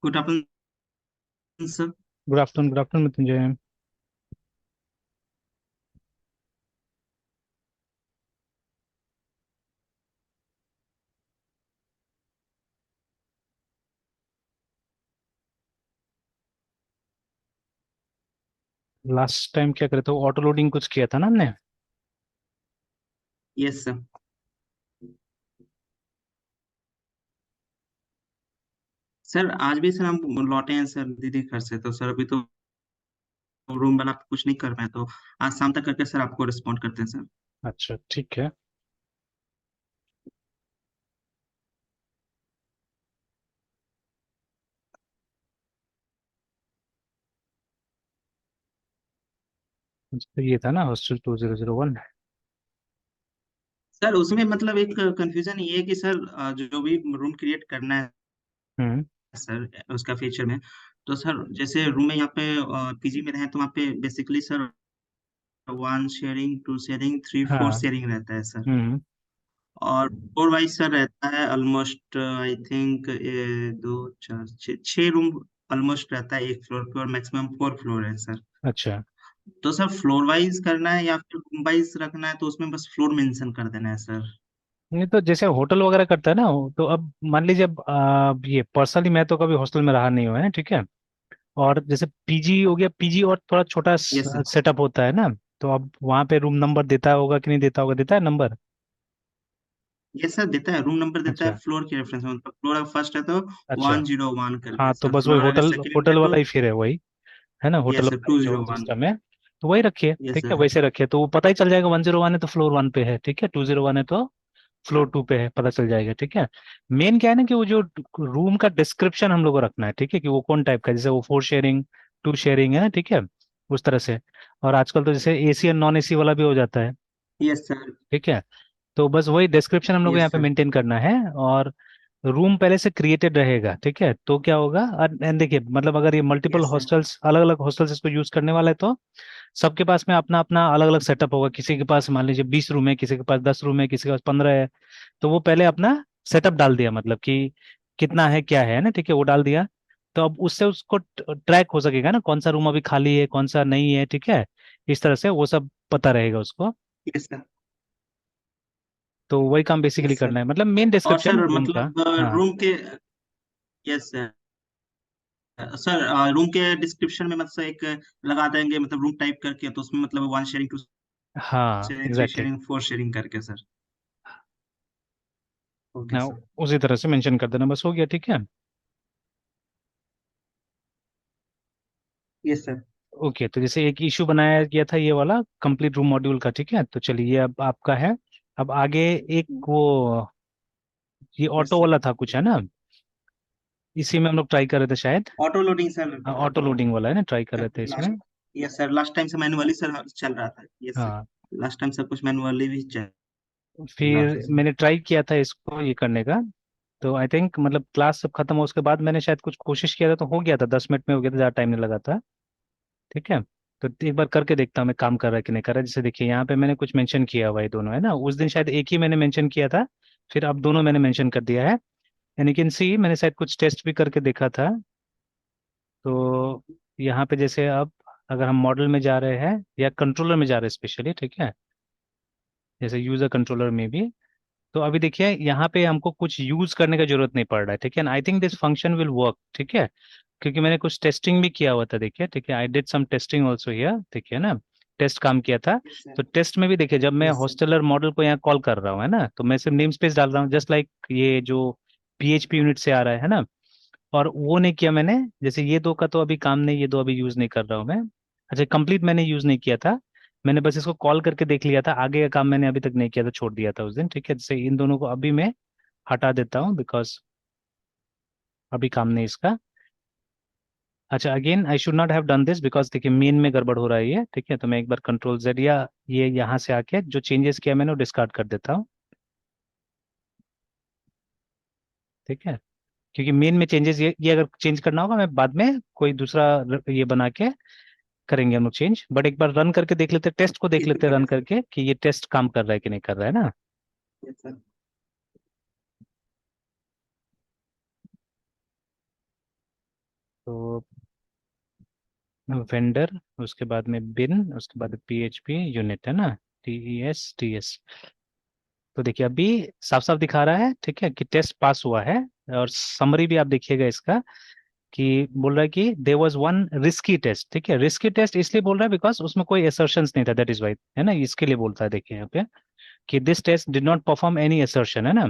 Good afternoon sir. Good afternoon Mrityunjay. Last time क्या करे थे, ऑटो लोडिंग कुछ किया था ना हमने। Yes sir. सर आज भी सर हम लौटे हैं सर दीदी घर से, तो सर अभी तो रूम बना कुछ नहीं कर पाए, तो आज शाम तक करके सर आपको रिस्पॉन्ड करते हैं सर। अच्छा ठीक है। तो ये था ना हॉस्टल 2001। सर उसमें मतलब एक कंफ्यूजन ये है कि सर जो भी रूम क्रिएट करना है हम्म। सर उसका फीचर में, तो सर जैसे रूम में यहाँ पे पीजी में रहे तो वहाँ पे basically sir one sharing, two sharing, three four हाँ। शेयरिंग रहता है सर। हम्म। और फ्लोर वाइज सर रहता है ऑलमोस्ट आई थिंक दो चार छः रूम ऑलमोस्ट रहता है एक फ्लोर पे, और मैक्सिमम फोर फ्लोर है सर। अच्छा। तो सर फ्लोर वाइज करना है या फिर रूम वाइज रखना है, तो उसमें बस फ्लोर मेंशन कर देना है सर। नहीं तो जैसे होटल वगैरह करता है ना, तो अब मान लीजिए, अब ये पर्सनली मैं तो कभी हॉस्टल में रहा नहीं हुआ है, ठीक है। और जैसे पीजी हो गया, पीजी और थोड़ा छोटा यस सर। सेटअप होता है ना। तो अब वहाँ पे रूम नंबर देता होगा कि नहीं देता होगा, देता है नंबर। यस सर देता है, रूम नंबर देता है अच्छा। फ्लोर के रेफरेंस में, मतलब फ्लोर फर्स्ट है तो अच्छा। 101 हाँ, करके तो सर, बस वही फ्लोर अगर होटल सेकंड होटल है वाला तो ही फिर है वही, है ना, होटल यस सर वाला ही जो 201। सिस्टम है। तो वही रखिए, यस ठीक है, सर। वैसे रखिए तो वो पता ही चल जाएगा। 101 है तो फ्लोर 1 पे है, ठीक है। 201 है तो फ्लोर 2 पे है, पता चल जाएगा, ठीक है। मेन क्या है ना कि वो जो रूम का डिस्क्रिप्शन हम लोग को रखना है, ठीक है, कि वो कौन टाइप का है, जैसे वो 4 शेयरिंग, 2 शेयरिंग है ना, ठीक है, उस तरह से। और आजकल तो जैसे एसी और नॉन एसी वाला भी हो जाता है, यस सर। ठीक है। तो बस वही डिस्क्रिप्शन हम लोग को यहाँ यस पे सर। मेंटेन करना है। और रूम पहले से क्रिएटेड रहेगा, ठीक है। तो क्या होगा, and देखिए, मतलब अगर ये मल्टीपल यस सर। हॉस्टल्स, अलग अलग हॉस्टल्स इसको यूज करने वाला है, तो सबके पास में अपना अपना अलग अलग सेटअप होगा। किसी के पास मान लीजिए 20 रूम है, किसी के पास 10 रूम है, किसी के पास 15 है। तो वो पहले अपना सेटअप डाल दिया, मतलब कि कितना है क्या है ना, ठीक है, वो डाल दिया। तो अब उससे उसको ट्रैक हो सकेगा ना, कौन सा रूम अभी खाली है, कौन सा नहीं है, ठीक है। इस तरह से वो सब पता रहेगा उसको। Yes sir. तो वही काम बेसिकली यस सर। करना है, मतलब मेन और डिस्क्रिप्शन सर रूम का। मतलब हाँ। रूम के, यस सर, सर रूम के डिस्क्रिप्शन में मतलब एक लगा देंगे, मतलब रूम टाइप करके, तो उसमें मतलब वन शेयरिंग, टू हाँ sharing, three exactly. Sharing, four sharing करके सर। ओके हाँ, सर। उसी तरह से मेंशन कर देना, बस हो गया, ठीक है। Yes sir. ओके, तो जैसे एक इशू बनाया गया था ये वाला कंप्लीट रूम मॉड्यूल का, ठीक है, तो चलिए ये अब आपका है। अब आगे एक वो, ये यस ऑटो सर। वाला था कुछ, है ना, इसी में हम लोग ट्राई कर रहे थे शायद। Auto loading sir. हाँ, ऑटो लोडिंग वाला है ना, ट्राई कर रहे थे इसमें। Last, yes sir, last time से मैनुअली सर चल रहा था। Yes sir. हाँ। लास्ट टाइम सब कुछ मैनुअली भी चल रहा था फिर सर। मैंने ट्राई किया था इसको ये करने का। तो आई थिंक मतलब क्लास सब खत्म हो उसके बाद मैंने शायद कुछ कोशिश किया था, तो हो गया था, 10 मिनट में हो गया था, ज़्यादा टाइम नहीं लगा था, ठीक है। तो एक बार करके देखता हूँ मैं, काम कर रहा है कि नहीं कर रहा है। जैसे देखिए यहाँ पे मैंने कुछ मेंशन किया हुआ है, दोनों है ना, उस दिन शायद एक ही मैंने मेंशन किया था, फिर अब दोनों मैंने मेंशन कर दिया है। एंड यू कैन सी मैंने शायद कुछ टेस्ट भी करके देखा था। तो यहाँ पे जैसे अब अगर हम मॉडल में जा रहे हैं या कंट्रोलर में जा रहे हैं स्पेशली, ठीक है, जैसे यूजर कंट्रोलर में भी, तो अभी देखिए यहाँ पे हमको कुछ यूज करने का जरूरत नहीं पड़ रहा है, ठीक है ना। I think this function will work, ठीक है, क्योंकि मैंने कुछ टेस्टिंग भी किया हुआ था, देखिए, ठीक है, I did some testing also here, देखिए ना, टेस्ट काम किया था। Yes sir. तो टेस्ट में भी देखिए, जब मैं यस सर। हॉस्टलर मॉडल को यहाँ कॉल कर रहा हूँ, है ना, तो मैं सिर्फ नेम स्पेस डाल रहा हूँ, जस्ट लाइक ये जो पीएचपी यूनिट से आ रहा है ना। और वो नहीं किया मैंने, जैसे ये दो का तो अभी काम नहीं, ये दो अभी यूज नहीं कर रहा हूँ मैं। अच्छा, कंप्लीट मैंने यूज नहीं किया था, मैंने बस इसको कॉल करके देख लिया था, आगे का काम मैंने अभी तक नहीं किया था, छोड़ दिया था उस दिन, ठीक है। जैसे इन दोनों को अभी मैं हटा देता हूँ, बिकॉज अभी काम नहीं इसका। अच्छा, again I should not have done this, because देखिए मेन में गड़बड़ हो रहा है ये, ठीक है। तो मैं एक बार कंट्रोल जेड या ये यहाँ से आके जो चेंजेस किया मैंने वो डिस्कार्ड कर देता हूँ, ठीक है। क्योंकि मेन में चेंजेस ये अगर चेंज करना होगा, मैं बाद में कोई दूसरा ये बना के करेंगे हम लोग चेंज। बट एक बार रन करके देख लेते, टेस्ट को देख ठीक लेते है रन सर। करके कि ये टेस्ट काम कर रहा है कि नहीं कर रहा है ना। Yes sir. तो वेंडर, उसके बाद में बिन, उसके बाद पीएचपी यूनिट, है ना, TES TS। तो देखिए अभी साफ साफ दिखा रहा है, ठीक है, कि टेस्ट पास हुआ है। और समरी भी आप देखिएगा इसका, कि बोल रहा है कि there was one risky test. ठीक है, रिस्की टेस्ट इसलिए बोल रहा है बिकॉज उसमें कोई असर्शंस नहीं था, दैट इज वाई, है ना, इसके लिए बोलता है। देखिए यहाँ पे कि this test did not perform any assertion, है ना।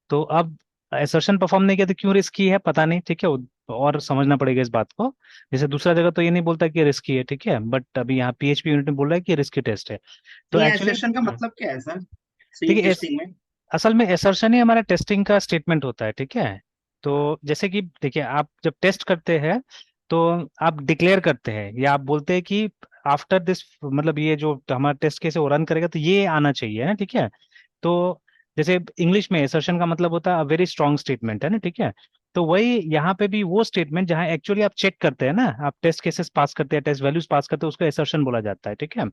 तो अब असर्शन परफॉर्म नहीं किया तो क्यों रिस्की है, पता नहीं, ठीक है, और समझना पड़ेगा इस बात को। जैसे दूसरा जगह तो ये नहीं बोलता कि रिस्की है, ठीक है, बट अभी यहाँ पीएचपी यूनिट में बोल रहा है कि रिस्की टेस्ट है। तो ये एक्चुअली एसेशन का मतलब क्या है सर, सी देखिए टेस्टिंग में? असल में असर्शन ही हमारा टेस्टिंग का स्टेटमेंट होता है, ठीक है। तो जैसे कि देखिए आप जब टेस्ट करते हैं तो आप डिक्लेयर करते हैं या आप बोलते हैं कि आफ्टर दिस, मतलब ये जो हमारा टेस्ट केस है वो रन करेगा तो ये आना चाहिए, है ना, ठीक है। तो जैसे इंग्लिश में असर्शन का मतलब होता है वेरी स्ट्रांग स्टेटमेंट, है ना, ठीक है। तो वही यहाँ पे भी वो स्टेटमेंट जहाँ एक्चुअली आप चेक करते हैं ना, आप टेस्ट केसेस पास करते हैं, टेस्ट वैल्यूज पास करते हैं, उसको असर्शन बोला जाता है, ठीक है।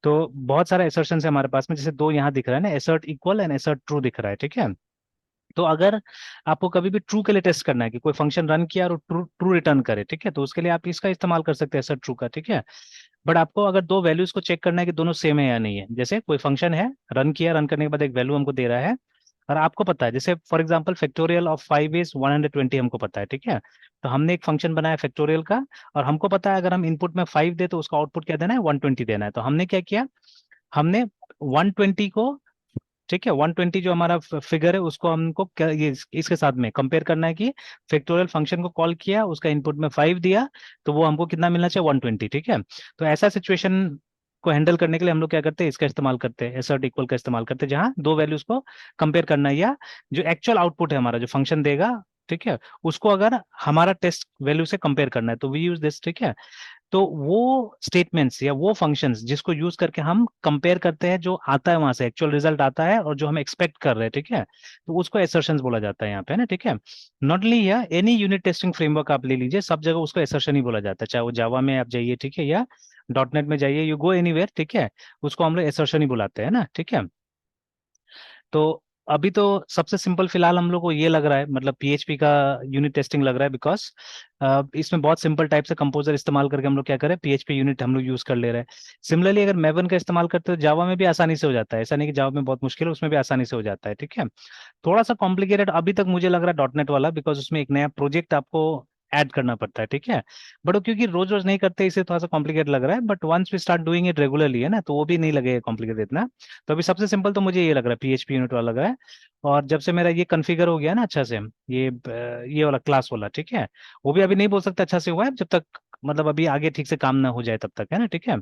तो बहुत सारे असर्शन है हमारे पास में, जैसे दो यहाँ दिख रहा है ना, एसर्ट इक्वल एंड एसर्ट ट्रू दिख रहा है, ठीक है। तो अगर आपको कभी भी ट्रू के लिए टेस्ट करना है कि कोई फंक्शन रन किया और ट्रू ट्रू रिटर्न करे, ठीक है, तो उसके लिए आप इसका इस्तेमाल कर सकते हैं, एसर्ट ट्रू का, ठीक है। बट आपको अगर दो वैल्यूज को चेक करना है कि दोनों सेम है या नहीं है, जैसे कोई फंक्शन है, रन किया, रन करने के बाद एक वैल्यू हमको दे रहा है, और आपको पता है, जैसे for example factorial of 5 is 120, हमको पता है, ठीक है। तो हमने एक फंक्शन बनाया फैक्टोरियल का, और हमको पता है अगर हम इनपुट में 5 दे तो उसका आउटपुट क्या देना है, 120 देना है। तो हमने क्या किया, हमने 120 को, ठीक है, 120 जो हमारा फिगर है उसको हमको ये इसके साथ में कंपेयर करना है कि फैक्टोरियल फंक्शन को कॉल किया, उसका इनपुट में 5 दिया, तो वो हमको कितना मिलना चाहिए, 120, ठीक है। तो ऐसा सिचुएशन को हैंडल करने के लिए हम लोग क्या करते हैं, इसका इस्तेमाल करते हैं, एसर्ट इक्वल का इस्तेमाल करते हैं, जहां दो वैल्यूज को कंपेयर करना है, या जो एक्चुअल आउटपुट है हमारा जो फंक्शन देगा, ठीक है, उसको अगर हमारा टेस्ट वैल्यू से कंपेयर करना है तो वी यूज दिस, ठीक है। तो वो स्टेटमेंट्स या वो फंक्शंस जिसको यूज करके हम कंपेयर करते हैं, जो आता है वहां से एक्चुअल रिजल्ट आता है और जो हम एक्सपेक्ट कर रहे हैं, ठीक है, तो उसको एसर्शंस बोला जाता है यहाँ पे ना, ठीक है। नॉट ओनली या एनी यूनिट टेस्टिंग फ्रेमवर्क आप ले लीजिए, सब जगह उसको एसर्शन ही बोला जाता है, चाहे वो जावा में आप जाइए, ठीक है, या डॉट नेट में जाइए, यू गो एनीवेयर, ठीक है, उसको हम लोग एसर्शन ही बुलाते हैं ना, ठीक है। तो अभी तो सबसे सिंपल फिलहाल हम लोग को ये लग रहा है, मतलब पीएचपी का यूनिट टेस्टिंग लग रहा है, बिकॉज इसमें बहुत सिंपल टाइप से कंपोजर इस्तेमाल करके हम लोग क्या करें, पीएचपी यूनिट हम लोग यूज कर ले रहे हैं। सिमिलरली अगर मैवन का इस्तेमाल करते हो जावा में भी आसानी से हो जाता है, ऐसा नहीं कि जावा में बहुत मुश्किल है, उसमें भी आसानी से हो जाता है, ठीक है। थोड़ा सा कॉम्प्लिकेटेड अभी तक मुझे लग रहा है डॉट नेट वाला, बिकॉज उसमें एक नया प्रोजेक्ट आपको ऐड करना पड़ता है, ठीक है। बट वो क्योंकि रोज रोज नहीं करते इसे थोड़ा सा कॉम्प्लिकेट लग रहा है, but once we start doing it regularly, है ना, तो वो भी नहीं लगेगा कॉम्प्लिकेटेड इतना। तो अभी सबसे सिंपल तो मुझे ये लग रहा है, पीएचपी यूनिट वाला लग रहा है। और जब से मेरा ये कॉन्फ़िगर हो गया ना अच्छा से, ये वाला क्लास वाला, ठीक है, वो भी अभी नहीं बोल सकता अच्छा से हुआ है जब तक, मतलब अभी आगे ठीक से काम ना हो जाए तब तक, है ना, ठीक है।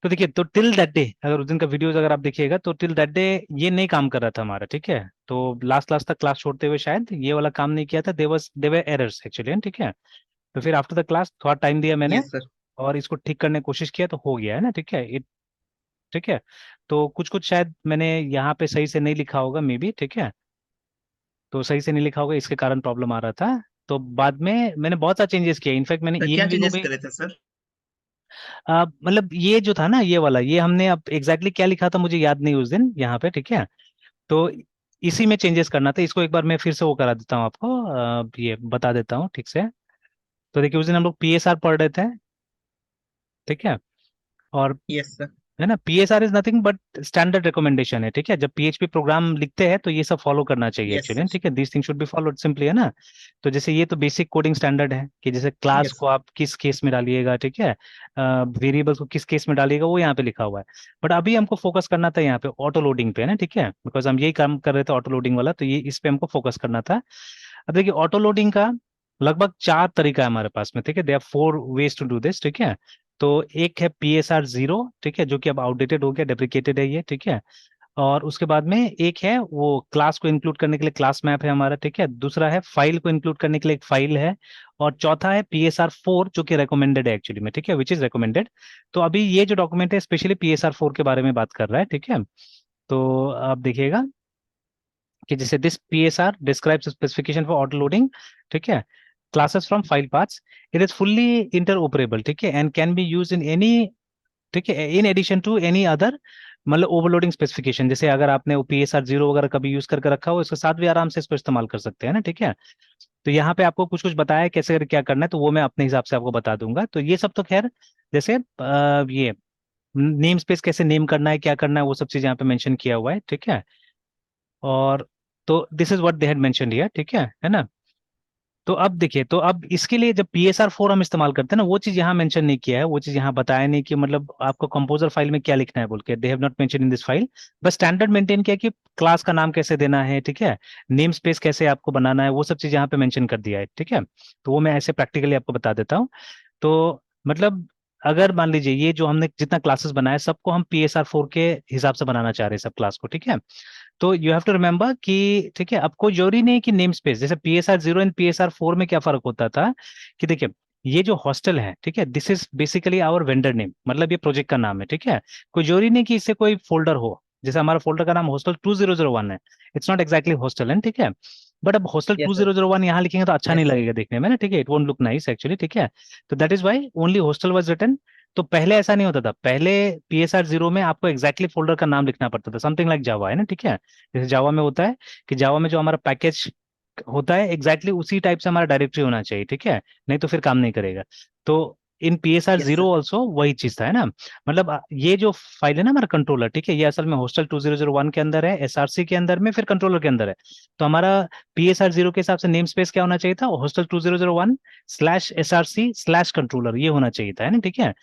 तो देखिए, तो टिल दैट डे, अगर उस दिन का वीडियोस अगर आप देखिएगा तो टिल दैट डे ये नहीं काम कर रहा था हमारा, ठीक है। तो लास्ट क्लास तक क्लास छोड़ते हुए शायद ये वाला काम नहीं किया था, देवर एरर्स एक्चुअली, ठीक है। तो फिर आफ्टर द क्लास थोड़ा टाइम दिया मैंने यस सर। और इसको ठीक करने की कोशिश किया, तो हो गया है ना, ठीक है, ठीक है। तो कुछ कुछ शायद मैंने यहाँ पे सही से नहीं लिखा होगा मे बी, ठीक है। तो सही से नहीं लिखा होगा, इसके कारण प्रॉब्लम आ रहा था। तो बाद में मैंने बहुत सारा चेंजेस किया, इनफैक्ट मैंने तो क्या ईएनवी को चेंजेस भी करे थे सर? मतलब ये जो था ना, ये वाला, ये हमने अब एग्जैक्टली क्या लिखा था मुझे याद नहीं उस दिन यहाँ पे, ठीक है। तो इसी में चेंजेस करना था, इसको एक बार मैं फिर से वो करा देता हूँ आपको, ये बता देता हूँ ठीक से। तो देखिए उस दिन हम लोग पीएसआर पढ़ रहे थे, ठीक है। और यस सर। है ना, PSR is nothing but standard recommendation है, ठीक है। जब पीएचपी प्रोग्राम लिखते हैं तो ये सब फॉलो करना चाहिए यस एक्चुअली, सर। ठीक है, this thing should be followed simply, है ना। तो जैसे ये तो बेसिक कोडिंग स्टैंडर्ड है कि जैसे क्लास यस। को आप किस केस में डालिएगा, ठीक है, वेरिएबल्स को किस केस में डालिएगा, वो यहाँ पे लिखा हुआ है। बट अभी हमको फोकस करना था यहाँ पे ऑटो लोडिंग पे, है ना, ठीक है, बिकॉज हम यही काम कर रहे थे ऑटो लोडिंग वाला, तो ये इस पे हमको फोकस करना था। अब देखिए ऑटो लोडिंग का लगभग चार तरीका है हमारे पास में, ठीक है, they are 4 ways to do this, ठीक है। तो एक है PSR 0, ठीक है, जो कि अब आउटडेटेड हो गया, डेप्रिकेटेड है ये, ठीक है। और उसके बाद में एक है वो क्लास को इंक्लूड करने के लिए क्लास मैप है हमारा, ठीक है। दूसरा है फाइल को इंक्लूड करने के लिए एक फाइल है। और चौथा है PSR 4, जो कि रिकमेंडेड है एक्चुअली में, ठीक है, विच इज रिकमेंडेड। तो अभी ये जो डॉक्यूमेंट है स्पेशली PSR 4 के बारे में बात कर रहा है, ठीक है। तो आप देखिएगा कि जैसे दिस PSR describes specification for auto loading, ठीक है, classes from file paths, it is fully interoperable, ठीक है, and can be use in any, ठीक है, in addition to any other, मतलब ओवरलोडिंग स्पेसिफिकेशन, जैसे अगर आपने वो PSR 0 वगैरह कभी यूज करके रखा हो इसके साथ भी आराम से इसको इस्तेमाल कर सकते हैं ना, ठीक है। तो यहाँ पे आपको कुछ कुछ बताया है कैसे क्या करना है, तो वो मैं अपने हिसाब से आपको बता दूंगा। तो ये सब तो खैर, जैसे ये नेम स्पेस कैसे नेम करना है, क्या करना है, वो सब चीज़ यहाँ पे मेंशन किया हुआ है, ठीक है। और तो this is what they had mentioned here, ठीक है ना। तो अब देखिए, तो अब इसके लिए जब PSR4 हम इस्तेमाल करते हैं ना, वो चीज यहाँ मेंशन नहीं किया है, वो चीज यहाँ बताया नहीं कि मतलब आपको कंपोजर फाइल में क्या लिखना है बोल के, they have not mention in this file. बस स्टैंडर्ड मेंटेन किया कि क्लास का नाम कैसे देना है, ठीक है, नेम स्पेस कैसे आपको बनाना है, वो सब चीज यहाँ पे मेंशन कर दिया है, ठीक है। तो वो मैं ऐसे प्रैक्टिकली आपको बता देता हूँ। तो मतलब अगर मान लीजिए ये जो हमने जितना क्लासेस बनाया सबको हम PSR4 के हिसाब से बनाना चाह रहे हैं सब क्लास को, ठीक है। तो यू हैव टू रिमेम्बर कि ठीक है, अब कोई जरूरी नहीं कि नेम स्पेस, जैसे PSR0 एंड PSR4 में क्या फर्क होता था कि देखिए, ये जो हॉस्टल है, ठीक है, this is basically our vendor name, मतलब ये प्रोजेक्ट का नाम है, ठीक है। कोई जरूरी नहीं कि इससे कोई फोल्डर हो, जैसे हमारा फोल्डर का नाम हॉस्टल 2001 है, इट्स नॉट एक्जैक्टली हॉस्टल है, ठीक है। बट अब hostel yes to sir. Zero zero one यहाँ लिखेंगे तो अच्छा नहीं यस सर। लगेगा देखने में ना, ठीक है, it won't look nice actually, ठीक है। तो that is why only hostel was written. तो पहले ऐसा नहीं होता था, पहले PSR0 में आपको एग्जैक्टली फोल्डर का नाम लिखना पड़ता था, समथिंग लाइक जावा है ना, ठीक है। जैसे जावा में होता है कि जावा में जो हमारा पैकेज होता है एग्जैक्टली उसी टाइप से हमारा डायरेक्टरी होना चाहिए, ठीक है, नहीं तो फिर काम नहीं करेगा। तो इन PSR yes zero sir. Also वही चीज था, है ना। मतलब ये जो फाइल है ना हमारा कंट्रोलर, ठीक है, ये असल में हॉस्टल 2001 के अंदर है, SRC के अंदर में, फिर कंट्रोलर के अंदर है। तो हमारा PSR0 के हिसाब से नेम स्पेस क्या होना चाहिए था, हॉस्टल 2001/SRC/कंट्रोलर, ये होना चाहिए था, है ना, ठीक है।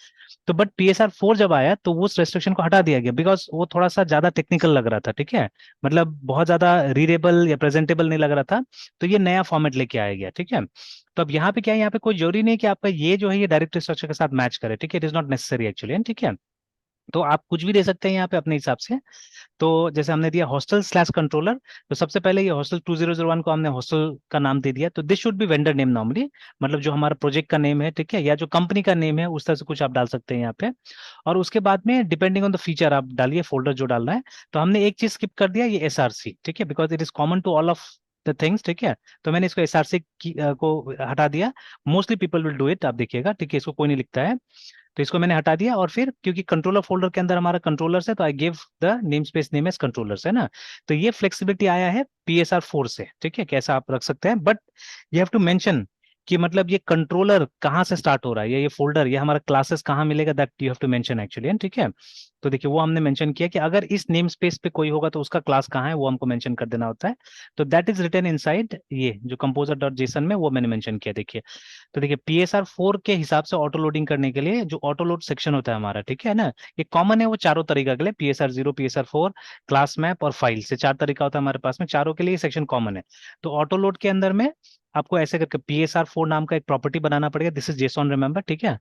तो बट PSR4 जब आया तो वो उस रेस्ट्रिक्शन को हटा दिया गया, बिकॉज वो थोड़ा सा ज्यादा टेक्निकल लग रहा था, ठीक है, मतलब बहुत ज्यादा रीडेबल या प्रेजेंटेबल नहीं लग रहा था। तो ये नया फॉर्मेट लेके आया गया, ठीक है। तो अब यहाँ पे क्या है, यहाँ पे कोई जरूरी नहीं कि आपका ये जो है ये डायरेक्ट स्ट्रक्चर के साथ मैच करे, ठीक है, it is not necessary actually, ठीक है। तो आप कुछ भी दे सकते हैं यहाँ पे अपने हिसाब से। तो जैसे हमने दिया हॉस्टल/कंट्रोलर, तो सबसे पहले ये हॉस्टल 2001 को हमने हॉस्टल का नाम दे दिया, तो this should be vendor name normally, मतलब जो हमारा प्रोजेक्ट का नेम है, ठीक है, या जो कंपनी का नेम है उस तरह से कुछ आप डाल सकते हैं यहाँ पे। और उसके बाद में डिपेंडिंग ऑन द फीचर आप डालिए फोल्डर जो डालना है। तो हमने एक चीज स्किप कर दिया, ये SRC, ठीक है, because it is common to all of the things, ठीक है। तो मैंने इसको SRC को हटा दिया। Mostly people will do it, आप देखिएगा, ठीक है, इसको कोई नहीं लिखता है। तो इसको मैंने हटा दिया, और फिर क्योंकि कंट्रोलर फोल्डर के अंदर हमारा कंट्रोलर्स है, तो I give the namespace name as controllers, है ना। तो ये फ्लेक्सिबिलिटी आया है PSR4 से, ठीक है, कैसा आप रख सकते हैं, but you have to mention कि मतलब ये कंट्रोलर कहाँ से स्टार्ट हो रहा है, या ये फोल्डर, ये हमारा क्लासेस कहाँ मिलेगा, that you have to mention actually, ठीक है। तो देखिए वो हमने मेंशन किया कि अगर इस नेम स्पेस पे कोई होगा तो उसका क्लास कहाँ है वो हमको मेंशन कर देना होता है। तो दैट इज रिटन इनसाइड ये जो composer.json में, वो मैंने मेंशन किया, देखिए। तो देखिए PSR4 के हिसाब से ऑटो लोडिंग करने के लिए जो ऑटो लोड सेक्शन होता है हमारा, ठीक है ना, ये कॉमन है वो चारों तरीका के लिए, PSR0, PSR4, क्लास मैप और फाइल, से चार तरीका होता है हमारे पास में, चारों के लिए सेक्शन कॉमन है। तो ऑटो लोड के अंदर में आपको ऐसे करके PSR4 नाम का एक प्रॉपर्टी बनाना पड़ेगा, दिस इज जेसॉन, रिमेंबर, ठीक है।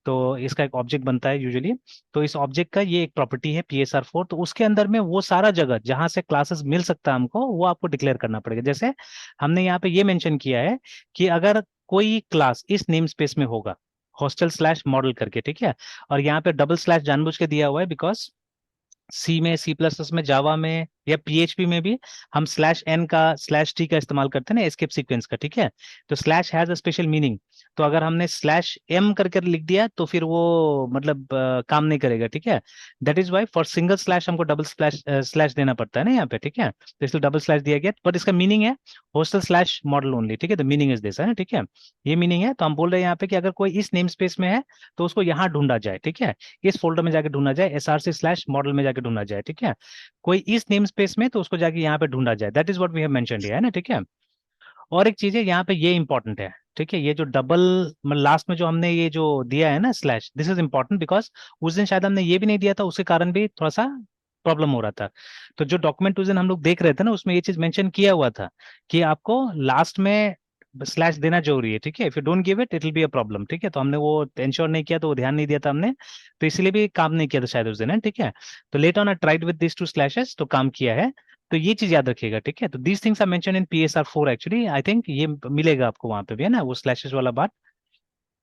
तो इसका एक ऑब्जेक्ट बनता है यूजुअली। तो इस ऑब्जेक्ट का ये एक प्रॉपर्टी है PSR4, तो उसके अंदर में वो सारा जगह जहां से क्लासेस मिल सकता है हमको, वो आपको डिक्लेयर करना पड़ेगा। जैसे हमने यहाँ पे ये मेंशन किया है कि अगर कोई क्लास इस नेम स्पेस में होगा, हॉस्टल/मॉडल करके, ठीक है, और यहाँ पे डबल स्लैश जानबूझ के दिया हुआ है, बिकॉज सी में, C++ में, जावा में या PHP में भी हम /n का /t का इस्तेमाल करते हैं ना एस्केप सीक्वेंस का, ठीक है। तो slash has a special meaning. तो अगर हमने /m करके लिख दिया तो फिर वो मतलब काम नहीं करेगा, ठीक है। That is why for single slash हमको डबल स्लैश स्लैश देना पड़ता है ना यहाँ पे, ठीक है। तो इसलिए डबल स्लैश दिया गया, बट इसका मीनिंग है हॉस्टल/मॉडल ओनली, ठीक है, द मीनिंग इज दिस, है ना, ठीक है। ये मीनिंग है। तो हम बोल रहे हैं यहाँ पे कि अगर कोई इस नेम स्पेस में है तो उसको यहाँ ढूंढा जाए, ठीक है, इस फोल्डर में जाके ढूंढा जाए, SRC/मॉडल में जाके ढूंढा जाए, ठीक है। कोई इस नेम स्पेस में तो उसको जाके यहाँ पे ढूंढा जाए, that is what we have mentioned here, है ना, ठीक है। और एक चीज है यहाँ पे, ये इंपॉर्टेंट है, ठीक है, ये जो डबल लास्ट में जो हमने ये जो दिया है ना slash, this is important, because उस दिन शायद हमने ये भी नहीं दिया था, उसके कारण भी थोड़ा सा प्रॉब्लम हो रहा था। तो जो डॉक्यूमेंट उस दिन हम लोग देख रहे थे ना, उसमें ये चीज मेंशन किया हुआ था कि आपको लास्ट में स्लैश देना जरूरी है, ठीक है, if you don't give it it will be a problem, ठीक है। तो हमने वो इंश्योर नहीं किया, तो वो ध्यान नहीं दिया था हमने, तो इसलिए भी काम नहीं किया था शायद उस दिन, है, ठीक है। तो late on I tried with this two slashes, तो काम किया है। तो ये चीज याद रखिएगा, ठीक है। तो these things are mention in PSR4 actually, I think ये मिलेगा आपको वहां पे भी, है ना, वो स्लैशेस वाला बात।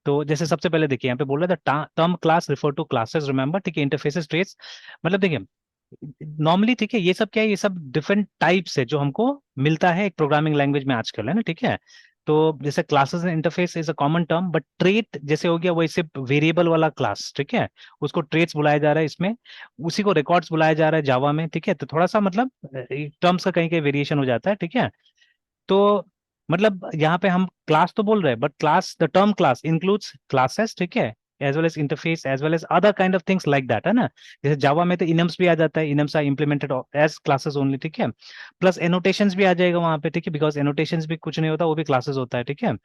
तो जैसे सबसे पहले देखिए यहाँ पे बोल रहा था term class refer to classes, remember, ठीक है, इंटरफेसेस ट्रेस, मतलब देखिए नॉर्मली, ठीक है, ये सब क्या है, ये सब डिफरेंट टाइप्स है जो हमको मिलता है एक प्रोग्रामिंग लैंग्वेज में आजकल, है ना, ठीक है। तो जैसे classes and interface is a common term, but trait जैसे हो गया वो इससे वेरिएबल वाला क्लास, ठीक है, उसको ट्रेट्स बुलाया जा रहा है इसमें, उसी को रिकॉर्ड्स बुलाया जा रहा है जावा में, ठीक है। तो थोड़ा सा मतलब टर्म्स का कहीं कहीं वेरिएशन हो जाता है, ठीक है। तो मतलब यहाँ पे हम क्लास तो बोल रहे हैं, but class, the term class includes classes, ठीक है, as well as interface as well as other kind of things like that, है ना। जैसे जावा में तो इनम्स भी आ जाता है, enums are implemented as classes only, ठीक है। प्लस एनोटेशंस भी आ जाएगा वहां पे, ठीक है, बिकॉज एनोटेशंस भी कुछ नहीं होता, वो भी क्लासेस होता है, ठीक है।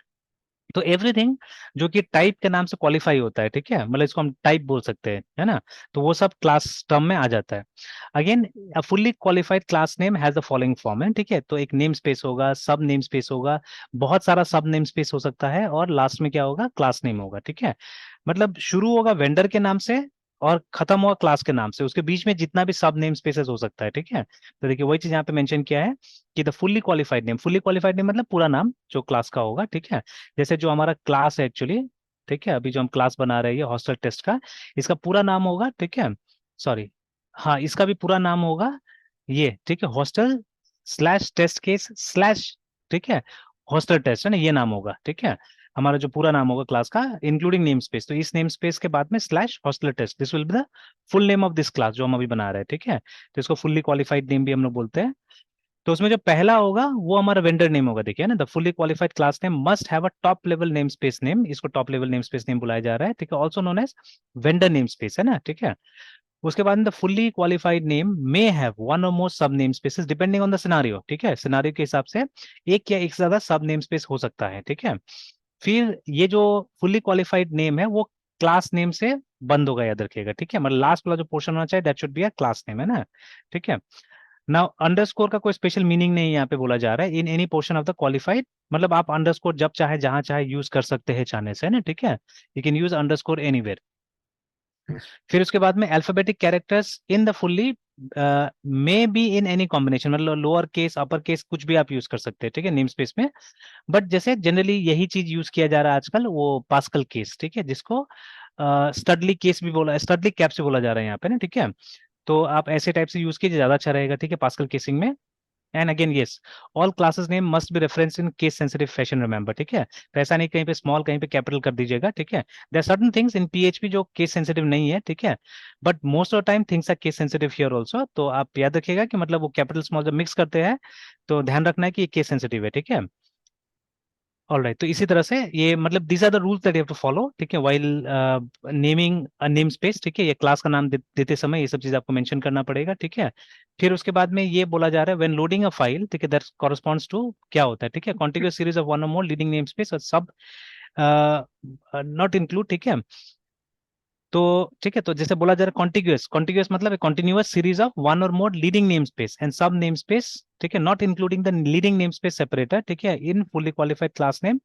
तो एवरीथिंग जो कि टाइप के नाम से क्वालिफाई होता है, ठीक है, मतलब इसको हम टाइप बोल सकते हैं, है ना। तो वो सब क्लास टर्म में आ जाता है। Again, a fully qualified class name has the following form है, ठीक है। तो एक नेम स्पेस होगा, सब नेम स्पेस होगा, बहुत सारा सब नेम स्पेस हो सकता है, और लास्ट में क्या होगा, क्लास नेम होगा, ठीक है। मतलब शुरू होगा वेंडर के नाम से और खत्म हुआ क्लास के नाम से, उसके बीच में जितना भी सब नेम स्पेसेस हो सकता है, ठीक है। तो देखिए वही चीज यहाँ पे मेंशन किया है कि द फुल्ली क्वालिफाइड नेम मतलब पूरा नाम जो क्लास का होगा, ठीक है। जैसे जो हमारा क्लास है एक्चुअली, ठीक है, अभी जो हम क्लास बना रहे हैं हॉस्टल टेस्ट का, इसका पूरा नाम होगा, ठीक है, सॉरी, हाँ इसका भी पूरा नाम होगा ये, ठीक है, hostel slash test case slash, ठीक है, हॉस्टल टेस्ट, है ना, ये नाम होगा, ठीक है। हमारा जो पूरा नाम होगा क्लास का इंक्लूडिंग नेम स्पेस, तो इस नेम स्पेस के बाद में slash hostel test, this will be the full name of this class जो हम अभी बना रहे हैं, ठीक है। तो इसको फुल्ली क्वालिफाइड नेम भी हम लोग बोलते हैं। तो उसमें जो पहला होगा वो हमारा वेंडर नेम होगा, देखिए ना, the fully qualified class name must have a top level namespace name, इसको top level namespace name बुलाया जा रहा है, ठीक है, also known as vendor namespace, है ना, ठीक है। उसके बाद the fully qualified name may have one और more sub namespaces depending on the scenario, ठीक है, सिनारियो के हिसाब से एक या एक से ज्यादा सब नेम स्पेस हो सकता है, ठीक है। फिर ये जो फुल्ली क्वालिफाइड नेम है वो क्लास नेम से बंद होगा, याद रखिएगा, ठीक है, मतलब लास्ट वाला जो पोर्शन होना चाहिए that should be a class name, है ना, ठीक है। नाउ अंडरस्कोर का कोई स्पेशल मीनिंग नहीं यहाँ पे बोला जा रहा है in any portion of the qualified, मतलब आप अंडरस्कोर जब चाहे जहां चाहे यूज कर सकते हैं चाहने से, है ना, ठीक है, you can use underscore anywhere. फिर उसके बाद में alphabetic characters in the fully may be in any combination, मतलब लोअर केस अपर केस कुछ भी आप यूज कर सकते हैं, ठीक है, नेम स्पेस में। बट जैसे जनरली यही चीज यूज किया जा रहा है आजकल, वो पास्कल केस, ठीक है, जिसको स्टडली केस भी बोला, स्टडली कैप्स भी बोला जा रहा है यहाँ पे ना, ठीक है। तो आप ऐसे टाइप से यूज कीजिए, ज्यादा अच्छा रहेगा, ठीक है, पास्कल केसिंग में। And again yes, all classes name must be reference in case sensitive fashion, remember, ठीक है। तो ऐसा नहीं कहीं पे स्मॉल कहीं पे कैपिटल कर दीजिएगा, ठीक है। There certain things in PHP जो केस सेंसिटिव नहीं है, ठीक है, but most of time things are case sensitive here also, तो आप याद रखिएगा कि मतलब वो कैपिटल स्मॉल जब मिक्स करते हैं तो ध्यान रखना है कि ये केस सेंसिटिव है, ठीक है। ऑल राइट, तो इसी तरह से ये मतलब these are the rules that you have to follow, ठीक है, while naming a namespace, ठीक है, ये क्लास का नाम देते समय ये सब चीज आपको मेंशन करना पड़ेगा, ठीक है। फिर उसके बाद में ये बोला जा रहा है व्हेन लोडिंग अ फाइल, ठीक है, दैट कॉरेस्पॉन्ड्स टू क्या होता है, ठीक है, कॉन्टिग्यूअस सीरीज ऑफ वन और मोर लीडिंग नेम स्पेस और सब नॉट इंक्लूड, ठीक है। तो ठीक है, तो जैसे बोला जा रहा है कॉन्टिग्यूअस, कॉन्टिग्यूअस मतलब कॉन्टिन्यूअस सीरीज ऑफ वन और more leading namespace and sub namespace, ठीक है, not including the leading namespace separator, ठीक है, in fully qualified class name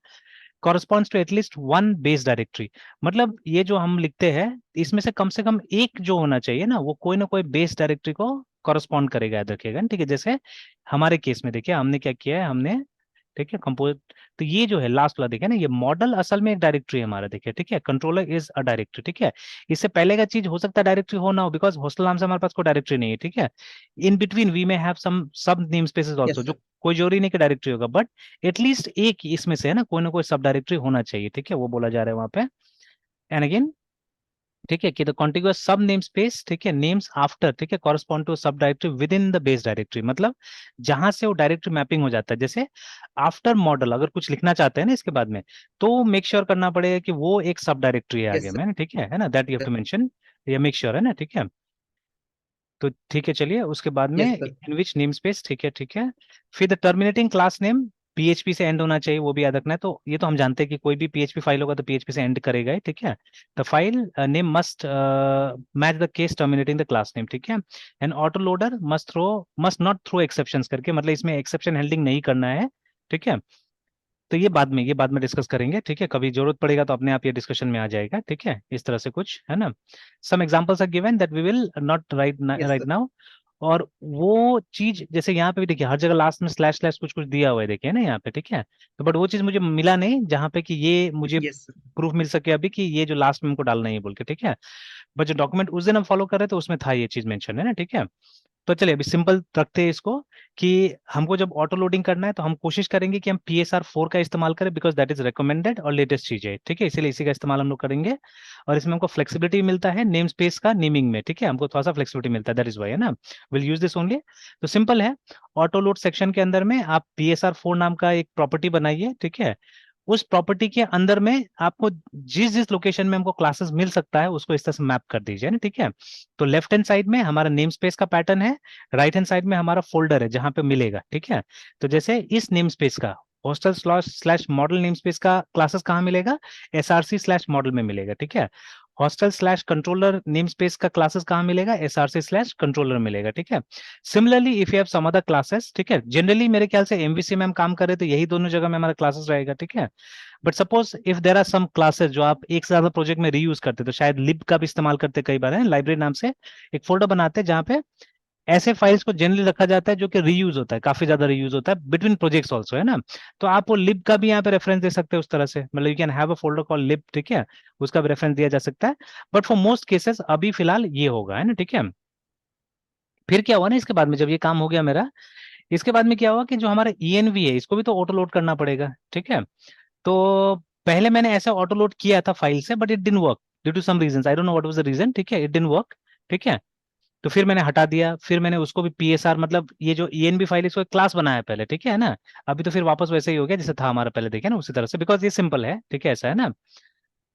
corresponds to at least one base directory. मतलब ये जो हम लिखते हैं इसमें से कम एक जो होना चाहिए ना, वो कोई ना कोई बेस डायरेक्टरी को कॉरेस्पॉन्ड करेगा, याद रखिएगा, ठीक है। जैसे हमारे केस में देखिए हमने क्या किया है, हमने, ठीक है, कंपोज, तो ये जो है लास्ट वाला देखिए ना, ये मॉडल असल में एक डायरेक्टरी है हमारा, देखिए, ठीक है, कंट्रोलर इज अ डायरेक्टरी, ठीक है। इससे पहले का चीज हो सकता है डायरेक्टरी हो ना हो, बिकॉज हॉस्टल नाम से हमारे पास कोई डायरेक्टरी नहीं है, ठीक है। इन बिटवीन वी में हैव सम सब नेम स्पेसेस आल्सो, Yes, जो sir. कोई जरूरी नहीं कि डायरेक्टरी होगा, बट एटलीस्ट एक इसमें से है ना कोई सब डायरेक्टरी होना चाहिए, ठीक है, वो बोला जा रहा है वहां पे। एंड अगेन, ठीक है, कि the contiguous sub namespace, ठीक है, नेम्स आफ्टर, ठीक है, correspond to sub directory within the base directory, मतलब जहां से वो डायरेक्टरी मैपिंग हो जाता है। जैसे आफ्टर मॉडल अगर कुछ लिखना चाहते हैं ना इसके बाद में, तो मेक श्योर करना पड़ेगा कि वो एक सब डायरेक्टरी है आगे Yes, में, ठीक है ना, that you have to mention, या मेक श्योर, है ना, ठीक है। तो ठीक है, चलिए उसके बाद में yes, sir. In which name space, ठीक है, ठीक है। फिर the terminating class name PHP से एंड होना चाहिए, वो भी याद रखना है। तो ये तो हम जानते हैं कि कोई भी पीएचपी फाइल होगा तो पीएचपी से एंड करेगा ही, ठीक है। The file name must match the case terminating the class name, ठीक है। And auto loader must not throw exceptions करके, मतलब इसमें एक्सेप्शन हैंडलिंग नहीं करना है, ठीक है। तो ये बाद में डिस्कस करेंगे, ठीक है, कभी जरूरत पड़ेगा तो अपने आप ये डिस्कशन में आ जाएगा, ठीक है, इस तरह से कुछ है ना। Some examples are given that we will not write Yes, right sir. Now. और वो चीज जैसे यहाँ पे भी देखिए हर जगह लास्ट में स्लैश स्लैश कुछ कुछ दिया हुआ है, देखिए ना यहाँ पे, ठीक है। तो बट वो चीज मुझे मिला नहीं जहाँ पे कि ये मुझे Yes, sir. प्रूफ मिल सके अभी कि ये जो लास्ट में हमको डालना है ये बोल के, ठीक है। बट जो डॉक्यूमेंट उस दिन हम फॉलो कर रहे थे उसमें था ये चीज मेंशन, है ना, ठीक है। तो चलिए अभी सिंपल रखते हैं इसको, कि हमको जब ऑटो लोडिंग करना है तो हम कोशिश करेंगे कि हम PSR 4 का इस्तेमाल करें, बिकॉज दैट इज रिकमेंडेड और लेटेस्ट चीज है, ठीक है, इसीलिए इसी का इस्तेमाल हम लोग करेंगे। और इसमें हमको फ्लेक्सिबिलिटी मिलता है नेम स्पेस का नेमिंग में, ठीक है, हमको थोड़ा सा फ्लेक्सिबिलिटी मिलता है, दैट इज वाई, है ना, विल यूज दिस ओनली। तो सिंपल है, ऑटो लोड सेक्शन के अंदर में आप PSR 4 नाम का एक प्रॉपर्टी बनाइए, ठीक है। उस प्रॉपर्टी के अंदर में आपको जिस जिस लोकेशन में हमको क्लासेस मिल सकता है उसको इस तरह से मैप कर दीजिए ना, ठीक है। तो लेफ्ट हैंड साइड में हमारा नेम स्पेस का पैटर्न है, राइट हैंड साइड में हमारा फोल्डर है जहां पे मिलेगा, ठीक है। तो जैसे इस नेम स्पेस का hostel slash model namespace का क्लासेस कहाँ मिलेगा, SRC स्लैश मॉडल में मिलेगा, ठीक है। Hostel slash controller namespace का क्लासेस कहाँ मिलेगा, SRC स्लैश कंट्रोलर मिलेगा, ठीक है। Similarly if you have some other classes, ठीक है, जनरली मेरे ख्याल से MVC में हम काम कर रहे तो यही दोनों जगह में हमारा क्लासेस रहेगा, ठीक है। But suppose if there are some classes जो आप एक से ज्यादा प्रोजेक्ट में रीयूज करते, तो शायद लिब का भी इस्तेमाल करते कई बार, है लाइब्रेरी नाम से एक फोल्डर बनाते हैं जहाँ पे ऐसे फाइल्स को जनरली रखा जाता है जो कि रीयूज होता है, काफी ज्यादा रीयूज होता है बिटवीन प्रोजेक्ट्स ऑल्सो, है ना। तो आप वो लिब का भी यहाँ पे रेफरेंस दे सकते हैं उस तरह से, मतलब you can have a folder call lib, ठीक है, उसका भी रेफरेंस दिया जा सकता है। बट फॉर मोस्ट केसेस अभी फिलहाल ये होगा, है ना, ठीक है। फिर क्या हुआ ना, इसके बाद में जब ये काम हो गया मेरा, इसके बाद में क्या हुआ कि जो हमारा ENV है इसको भी तो ऑटो लोड करना पड़ेगा, ठीक है। तो पहले मैंने ऐसा ऑटो लोड किया था फाइल से, but it didn't work due to some reasons, I don't know what was the reason, ठीक है, इट डिडंट वर्क, ठीक है। तो फिर मैंने हटा दिया, फिर मैंने उसको भी PSR मतलब ये जो ENB फाइल इसको एक क्लास बनाया पहले, ठीक है ना। अभी तो फिर वापस वैसे ही हो गया जैसे था हमारा पहले, देखे ना, उसी तरह से, बिकॉज ये सिंपल है, ठीक है, ऐसा है ना।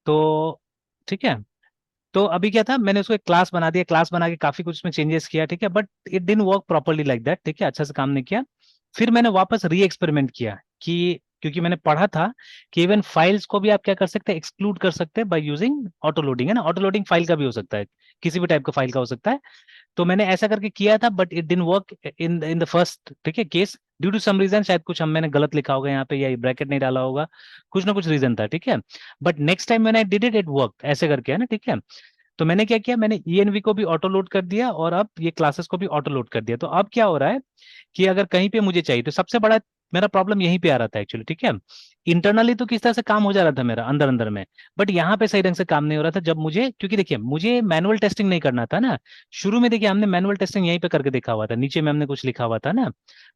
तो ठीक है, तो अभी क्या था, मैंने उसको एक क्लास बना दिया, क्लास बना के काफी कुछ उसमें चेंजेस किया, ठीक है, but it didn't work properly like that, ठीक है, अच्छा से काम नहीं किया। फिर मैंने वापस री एक्सपेरिमेंट किया, कि क्योंकि मैंने पढ़ा था कि इवन फाइल्स को भी आप क्या कर सकते हैं, एक्सक्लूड कर सकते हैं बाय यूजिंग ऑटो लोडिंग, है ना, ऑटो लोडिंग फाइल का भी हो सकता है, किसी भी टाइप का फाइल का हो सकता है। तो मैंने ऐसा करके किया था, but it didn't work in the first, ठीक है, case, due to some reason, शायद कुछ हम मैंने गलत लिखा होगा यहाँ पे या ब्रैकेट नहीं डाला होगा, कुछ ना कुछ रीजन था, ठीक है। बट नेक्स्ट टाइम मैंने डिड इट, इट वर्क ऐसे करके, है ना, ठीक है। तो मैंने क्या किया, मैंने ENV को भी ऑटो लोड कर दिया और अब ये क्लासेस को भी ऑटो लोड कर दिया। तो अब क्या हो रहा है कि अगर कहीं पे मुझे चाहिए, तो सबसे बड़ा मेरा प्रॉब्लम यहीं पे आ रहा था एक्चुअली, ठीक है। इंटरनली तो किस तरह से काम हो जा रहा था मेरा अंदर अंदर में, बट यहाँ पे सही ढंग से काम नहीं हो रहा था, जब मुझे, क्योंकि देखिए मुझे मैनुअल टेस्टिंग नहीं करना था ना। शुरू में देखिए हमने मैनुअल टेस्टिंग यहीं पे करके देखा हुआ था, नीचे में हमने कुछ लिखा हुआ था ना,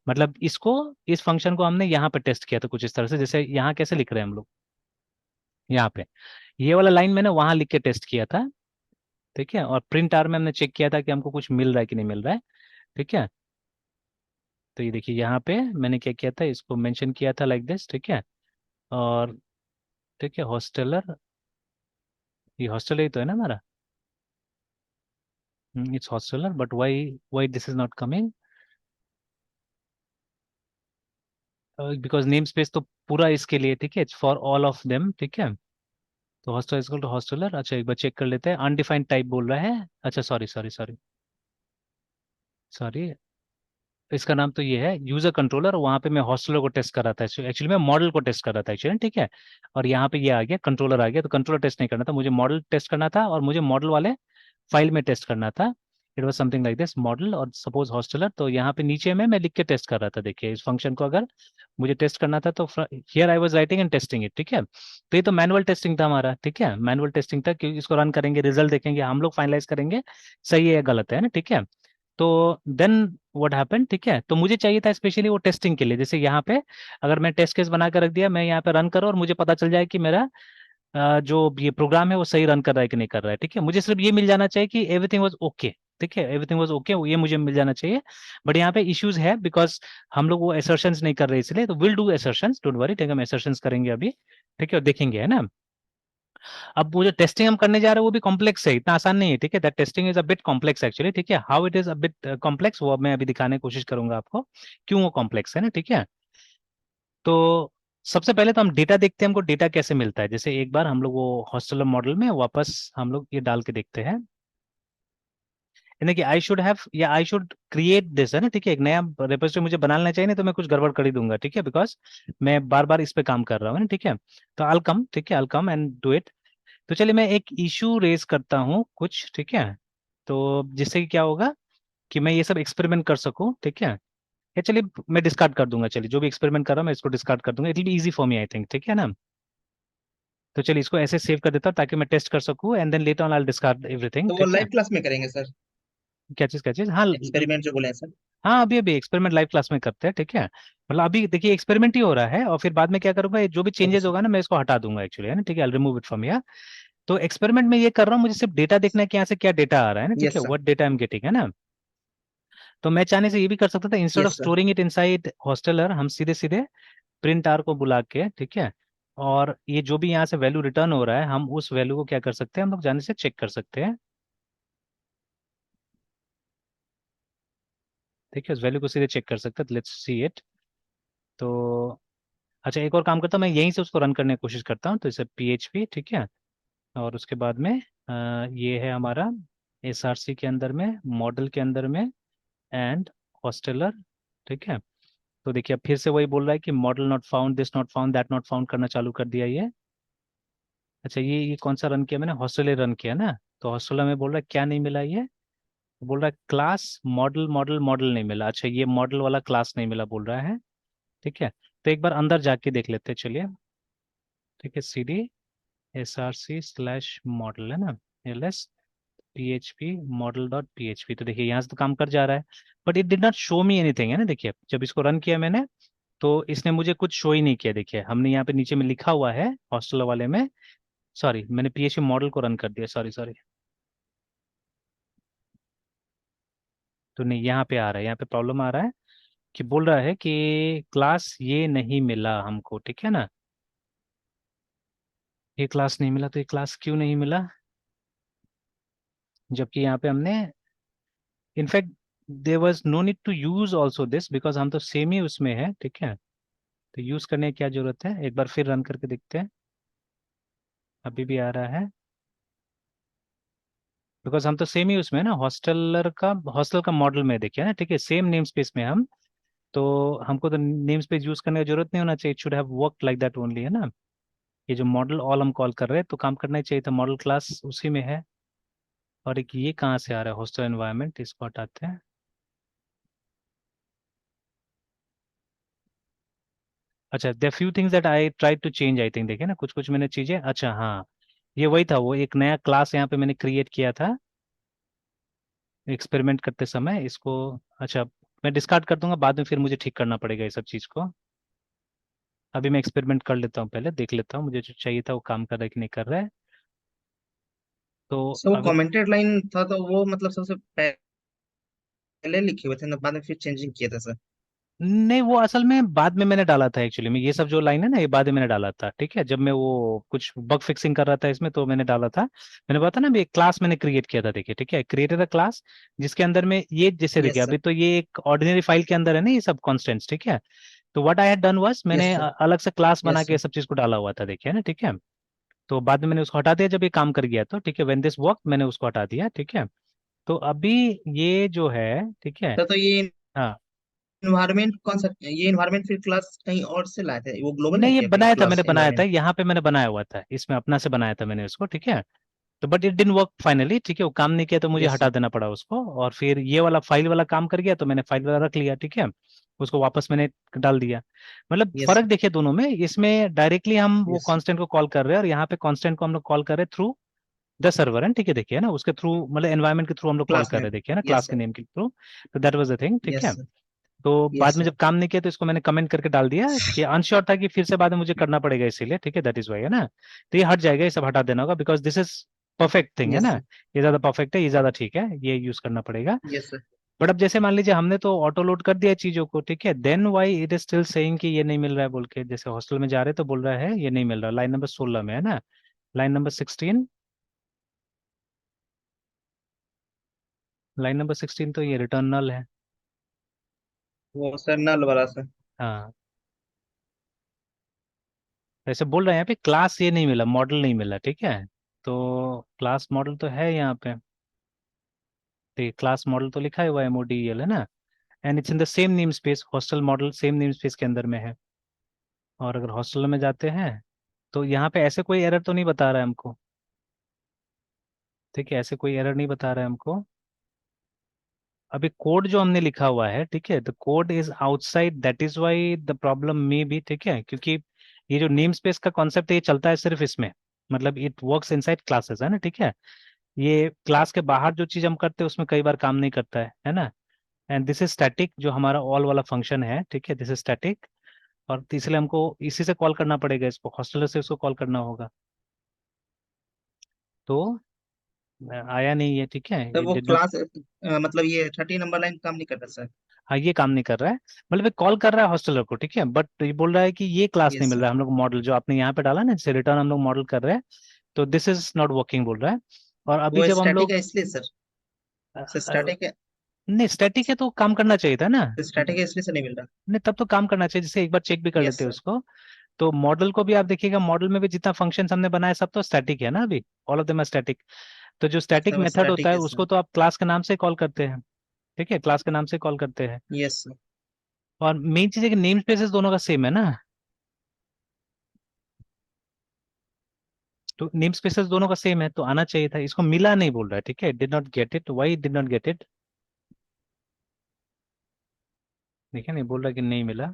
मतलब इसको, इस फंक्शन को हमने यहाँ पे टेस्ट किया था कुछ इस तरह से, जैसे यहाँ कैसे लिख रहे हैं हम लोग, यहाँ पे ये वाला लाइन मैंने वहां लिख के टेस्ट किया था, ठीक है। और प्रिंट आर में हमने चेक किया था कि हमको कुछ मिल रहा है कि नहीं मिल रहा है, ठीक है। तो ये देखिए यहाँ पे मैंने क्या किया था, इसको मेंशन किया था लाइक दिस, ठीक है। और ठीक है, हॉस्टलर, ये हॉस्टलर ही तो है ना हमारा, it's hosteller, but why this is not coming, because name space तो पूरा इसके लिए, ठीक है, फॉर ऑल ऑफ देम, ठीक है। तो हॉस्टल इज टू हॉस्टलर, अच्छा एक बार चेक कर लेते हैं, अनडिफाइंड टाइप बोल रहा है, अच्छा सॉरी सॉरी सॉरी सॉरी, इसका नाम तो ये है यूजर कंट्रोलर, वहां पे मैं हॉस्टलर को टेस्ट कर रहा था, एक्चुअली मैं मॉडल को टेस्ट कर रहा था एक्चुअली, ठीक है। और यहाँ पे ये आ गया कंट्रोलर आ गया, तो कंट्रोलर टेस्ट नहीं करना था, मुझे मॉडल टेस्ट करना था, और मुझे मॉडल वाले फाइल में टेस्ट करना था। It was something like this model और सपोज हॉस्टलर, तो यहाँ पे नीचे में मैं लिख के टेस्ट कर रहा था, देखिए इस फंक्शन को अगर मुझे टेस्ट करना था तो here I was writing and testing it, ठीक है। तो ये तो मैनुअल टेस्टिंग था हमारा, ठीक है, मैनुअल टेस्टिंग था, क्योंकि इसको रन करेंगे, रिजल्ट देखेंगे, हम लोग फाइनलाइज करेंगे सही है या गलत है ना, ठीक है। तो देन व्हाट हैपन, ठीक है, तो मुझे चाहिए था स्पेशली वो टेस्टिंग के लिए, जैसे यहाँ पे अगर मैं टेस्ट केस बना कर रख दिया, मैं यहाँ पे रन करूँ और मुझे पता चल जाए कि मेरा जो ये प्रोग्राम है वो सही रन कर रहा है कि नहीं कर रहा है, ठीक है। मुझे सिर्फ ये मिल जाना चाहिए कि एवरीथिंग वाज ओके, ठीक है, एवरीथिंग वाज ओके, ये मुझे मिल जाना चाहिए। बट यहाँ पे इश्यूज है, बिकॉज हम लोग वो एसर्शंस नहीं कर रहे, इसलिए तो will do assertions, don't worry, ठीक है, हम एसर्शंस करेंगे अभी, ठीक है, और देखेंगे, है ना। अब वो जो टेस्टिंग हम करने जा रहे हैं वो भी कॉम्प्लेक्स है, इतना आसान नहीं है, ठीक है, that testing is a bit complex actually, ठीक है, how it is a bit complex वो अब मैं अभी दिखाने की कोशिश करूंगा आपको, क्यों वो कॉम्प्लेक्स है ना, ठीक है। तो सबसे पहले तो हम डेटा देखते हैं, हमको डेटा कैसे मिलता है, जैसे एक बार हम लोग वो हॉस्टलर मॉडल में वापस हम लोग ये डाल के देखते हैं, यानी कि आई शुड हैव या आई शुड क्रिएट दिस, है ना, ठीक है, एक नया रेपोजिटरी मुझे बनाना चाहिए, नहीं तो मैं कुछ गड़बड़ कर ही दूंगा, ठीक है, बिकॉज मैं बार बार इस पे काम कर रहा हूँ ना, ठीक है। तो अल कम, ठीक है, अल कम एंड डू इट। तो चलिए मैं एक इशू रेज करता हूँ कुछ, ठीक है, तो जिससे कि क्या होगा कि मैं ये सब एक्सपेरिमेंट कर सकूं, ठीक है। या चलिए मैं डिस्कार्ड कर दूंगा, चलिए जो भी एक्सपेरिमेंट कर रहा हूँ मैं इसको डिस्कार्ड कर दूंगा, it will be easy for me I think, ठीक है ना। तो चलिए इसको ऐसे सेव कर देता हूँ ताकि मैं टेस्ट कर सकूं, and then later on I will discard everything, तो वो ठीक है। लाइव क्लास में करेंगे सर? क्या चीज, हाँ एक्सपेरिमेंट जो बोले हैं सर। हाँ, अभी अभी एक्सपेरिमेंट लाइव क्लास में करते हैं, ठीक है। मतलब अभी देखिए एक्सपेरिमेंट ही हो रहा है, और फिर बाद में क्या करूंगा, ये जो भी ओके चेंजेस सर। होगा ना मैं इसको हटा दूंगा एक्चुअली, है ना, ठीक है, आई रिमूव इट फ्रॉम। तो एक्सपेरिमेंट में ये कर रहा हूँ, मुझे सिर्फ डेटा देखना है कि यहाँ से क्या डेटा आ रहा है ना, ठीक है, yes sir. What data I am getting, है ना। तो मैं चाहने से ये भी कर सकता था, instead of yes sir. Storing it inside hosteller, हम सीधे सीधे प्रिंट आर को बुला के, ठीक है, और ये जो भी यहाँ से वैल्यू रिटर्न हो रहा है, हम उस वैल्यू को क्या कर सकते हैं, हम लोग जाने से चेक कर सकते हैं, ठीक है, उस वैल्यू को सीधे चेक कर सकते हैं, लेट्स सी इट। तो अच्छा, एक और काम करता हूँ, मैं यहीं से उसको रन करने की कोशिश करता हूँ, तो इसे PHP, ठीक है, और उसके बाद में ये है हमारा SRC के अंदर में, मॉडल के अंदर में, एंड हॉस्टलर, ठीक है। तो देखिए अब फिर से वही बोल रहा है कि model not found, this not found, that not found करना चालू कर दिया ये। अच्छा, ये कौन सा रन किया मैंने, हॉस्टलर रन किया ना। तो हॉस्टलर में बोल रहा है क्या नहीं मिला ये, बोल रहा है क्लास मॉडल मॉडल मॉडल नहीं मिला। अच्छा, ये मॉडल वाला क्लास नहीं मिला बोल रहा है, ठीक है। तो एक बार अंदर जाके देख लेते हैं, चलिए, ठीक है, CD SRC/मॉडल, है ना, LS PHP model.php। तो देखिए यहाँ से तो काम कर जा रहा है, but it did not show me anything, है ना, देखिए जब इसको रन किया मैंने तो इसने मुझे कुछ शो ही नहीं किया। देखिए हमने यहाँ पे नीचे में लिखा हुआ है हॉस्टल वाले में, सॉरी मैंने PHP मॉडल को रन कर दिया, सॉरी सॉरी। तो नहीं, यहाँ पे आ रहा है, यहाँ पे प्रॉब्लम आ रहा है कि बोल रहा है कि क्लास ये नहीं मिला हमको, ठीक है ना, ये क्लास नहीं मिला। तो ये क्लास क्यों नहीं मिला, जबकि यहाँ पे हमने in fact there was no need to use also this, because हम तो सेम ही उसमें है, ठीक है। तो यूज करने की क्या जरूरत है, एक बार फिर रन करके देखते हैं, अभी भी आ रहा है, बिकॉज हम तो सेम ही उसमें है ना, हॉस्टल का मॉडल में देखिए ना, ठीक है, सेम नेम स्पेस में हम। तो हमको तो नेम स्पेस यूज करने की जरूरत नहीं होना चाहिए, it should have work like that only, है ना। ये जो मॉडल ऑल हम कॉल कर रहे हैं, तो काम करना ही चाहिए था, मॉडल क्लास उसी में है। और एक ये कहाँ से आ रहा है, हॉस्टल एनवायरनमेंट, इसको हटाते हैं। अच्छा, there few things that I try to change, I think, देखिए ना कुछ कुछ मैंने चीजें, अच्छा हाँ, ये वही था, वो एक नया क्लास यहाँ पे मैंने क्रिएट किया था एक्सपेरिमेंट करते समय इसको। अच्छा, मैं डिस्कार्ड कर दूंगा, बाद में फिर मुझे ठीक करना पड़ेगा ये सब चीज़ को। अभी मैं एक्सपेरिमेंट कर लेता हूँ, पहले देख लेता हूँ मुझे जो चाहिए था वो काम कर रहा है कि नहीं कर रहा है। तो सर वो अभी कमेंटेड लाइन था तो वो मतलब सबसे पहले लिखे हुए थे ना, बाद में फिर चेंजिंग किया था सर। नहीं, वो असल में बाद में मैंने डाला था एक्चुअली में, ये सब जो लाइन है ना ये बाद में मैंने डाला था, ठीक है, जब मैं वो कुछ बग फिक्सिंग कर रहा था इसमें तो मैंने डाला था। मैंने बताया ना, अभी एक क्लास मैंने क्रिएट किया था, देखिए, ठीक है, क्रिएटेड अ क्लास जिसके अंदर में ये, जैसे देखिए यस अभी सर। तो ये एक ऑर्डिनरी फाइल के अंदर है ना ये सब कॉन्स्टेंट्स, ठीक है। तो what I had done was, मैंने यस सर। अलग से क्लास बना यस के ये सर। सब चीज को डाला हुआ था, देखिए ना, ठीक है। तो बाद में मैंने उसको हटा दिया जब ये काम कर गया, तो ठीक है, व्हेन दिस वर्क मैंने उसको हटा दिया, ठीक है। तो अभी ये जो है, ठीक है, तो ये हाँ, इन्वायरमेंट कौन सा, ये इन्वायरमेंट फिर क्लास कहीं और से लाए थे, वो ग्लोबल है नहीं ये क्या फिर बनाया था, मैंने क्लास बनाया था इन्वायरमेंट? यहाँ पे, मैंने बनाया हुआ था इसमें, अपना से बनाया था मैंने उसको, ठीक है। तो but it didn't work finally, ठीक है, वो काम नहीं किया तो मुझे यस हटा सर। देना पड़ा उसको, और फिर ये वाला फाइल वाला काम कर गया तो मैंने फाइल वाला रख लिया, ठीक है, उसको वापस मैंने डाल दिया। मतलब यस फर्क सर। देखिए दोनों में, इसमें डायरेक्टली हम वो यस। कांस्टेंट को कॉल कर रहे हैं, और यहाँ पे कांस्टेंट को हम लोग कॉल कर रहे हैं थ्रू द सर्वर, है, ठीक है, देखिए ना, उसके थ्रू मतलब एनवायरनमेंट के थ्रू हम लोग कॉल क्लास कर में। रहे हैं, देखिए ना, क्लास यस के सर। नेम के थ्रू। तो दैट वाज द थिंग, ठीक यस है। सर। तो बाद यस में सर। जब काम नहीं किया तो इसको मैंने कमेंट करके डाल दिया कि अनश्योर था कि फिर से बाद में मुझे करना पड़ेगा इसीलिए, ठीक है, दैट इज वाई, है ना। तो ये हट जाएगा, ये सब हटा देना होगा, because this is perfect thing, है यस ना। सर। ये ज्यादा परफेक्ट है, ये ज्यादा ठीक है, ये यूज करना पड़ेगा। Yes sir. बट अब जैसे मान लीजिए हमने तो ऑटो लोड कर दिया चीजों को, ठीक है, then why it is still saying कि ये नहीं मिल रहा है बोल के, जैसे हॉस्टल में जा रहे तो बोल रहा है ये नहीं मिल रहा, लाइन नंबर 16 में, है ना, लाइन नंबर 16 तो ये रिटर्न नल है। वो सर नल वाला सर। हाँ, वैसे बोल रहे हैं यहाँ पे क्लास ये नहीं मिला, मॉडल नहीं मिला, ठीक है। तो क्लास मॉडल तो है यहाँ पे, तो क्लास मॉडल तो लिखा हुआ है MODEL, है ना, and it's in the same name space, hostel model same name space के अंदर में है। और अगर हॉस्टल में जाते हैं तो यहाँ पे ऐसे कोई एरर तो नहीं बता रहा है हमको, ठीक है, ऐसे कोई एरर नहीं बता रहा है हमको। अभी कोड जो हमने लिखा हुआ है, ठीक है, the code is outside, that is why the problem में भी, ठीक है, क्योंकि ये जो नेम स्पेस का कॉन्सेप्ट है ये चलता है सिर्फ इसमें, मतलब इट वर्क्स इनसाइड क्लासेस, है ना, ठीक है। ये क्लास के बाहर जो चीज हम करते हैं उसमें कई बार काम नहीं करता है ना। एंड दिस इज स्टैटिक, जो हमारा ऑल वाला फंक्शन है, ठीक है, दिस इज स्टैटिक। और इसलिए हमको इसी से कॉल करना पड़ेगा, इसको हॉस्टलर से उसको कॉल करना होगा। तो आया नहीं है, ठीक है, तो इट वो डिड नॉट। क्लास मतलब ये 30 नंबर लाइन काम नहीं कर रहा सर? हाँ, ये काम नहीं कर रहा है। मतलब ये कॉल कर रहा है हॉस्टलर को, ठीक है, बट ये बोल रहा है कि ये क्लास नहीं यस मिल सर। रहा है हम लोग मॉडल जो आपने यहाँ पे डाला ना, जैसे रिटर्न हम लोग मॉडल कर रहे हैं, तो दिस इज नॉट वर्किंग बोल रहा है। और अभी वो जब हम स्टैटिक लोग है इसलिए सर? सर स्टैटिक है? नहीं, स्टैटिक है तो काम करना चाहिए था ना। स्टैटिक है इसलिए से नहीं मिल रहा? नहीं, तब तो काम करना चाहिए, जैसे एक बार चेक भी कर यस लेते हैं सर। उसको। तो मॉडल को भी आप देखिएगा, मॉडल में भी जितना फंक्शन हमने बनाया सब तो स्टैटिक है ना अभी, all of them are static. तो जो स्टैटिक सब मेथड होता स्टैटिक है है उसको सर। तो आप क्लास के नाम से कॉल करते हैं, ठीक है, क्लास के नाम से कॉल करते हैं। Yes sir. और मेन चीज है कि नेम स्पेसेस दोनों का सेम है ना। तो नेम स्पेसेस दोनों का सेम है तो आना चाहिए था, इसको मिला नहीं बोल रहा है, ठीक है, did not get it, why did not get it. देखिए नहीं बोल रहा कि नहीं मिला।